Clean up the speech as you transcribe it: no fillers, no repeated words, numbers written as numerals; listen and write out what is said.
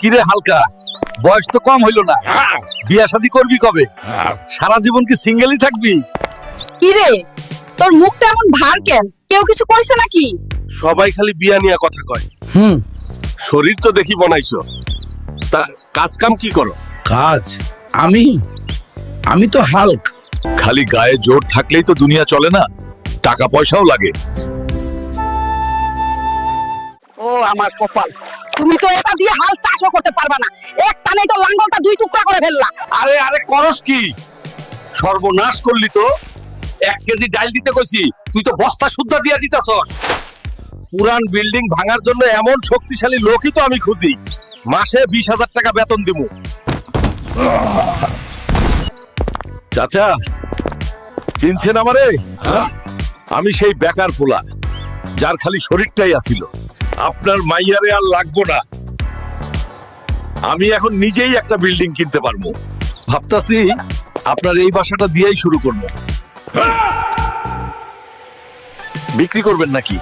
কিরে হালকা, বয়স তো কম হইল না, বিয়া শাদী করবি কবে? সারা জীবন কি সিঙ্গেলই থাকবি? কি রে, তোর মুখটা এমন ভার কেন? কেউ কিছু কইছে নাকি? সবাই খালি বিয়া নিয়ে কথা কয়। শরীর তো দেখি বনাইছো, তা কাজ কাম কি করো? কাজ? আমি তো হাল্ক। খালি গায়ে জোর থাকলেই তো দুনিয়া চলে না, টাকা পয়সাও লাগে। ও আমার কপাল, তুমি তো এটা দিয়ে হাল চাষও করতে পারবা না। এক টানেই তো লাঙ্গলটা দুই টুকরা করে ফেললা। আরে আরে করস কি? সর্বনাশ করলি তো। 1 কেজি ডাল দিতে কইছি, তুই তো বস্তা সুদ্ধা দিয়া দিতাছস। পুরান বিল্ডিং ভাঙার জন্য এমন শক্তিশালী লোকই তো আমি খুঁজি। মাসে 20,000 টাকা বেতন দিমু। চাচা, চিনছেন আমারে? আমি সেই বেকার পোলা, যার খালি শরীরটাই আছিল। আপনার মাইয়ারে আর লাগবো না। আমি এখন নিজেই একটা বিল্ডিং কিনতে পারবো। ভাবতাছি আপনার এই বাসাটা দিয়েই শুরু করবো। বিক্রি করবেন নাকি?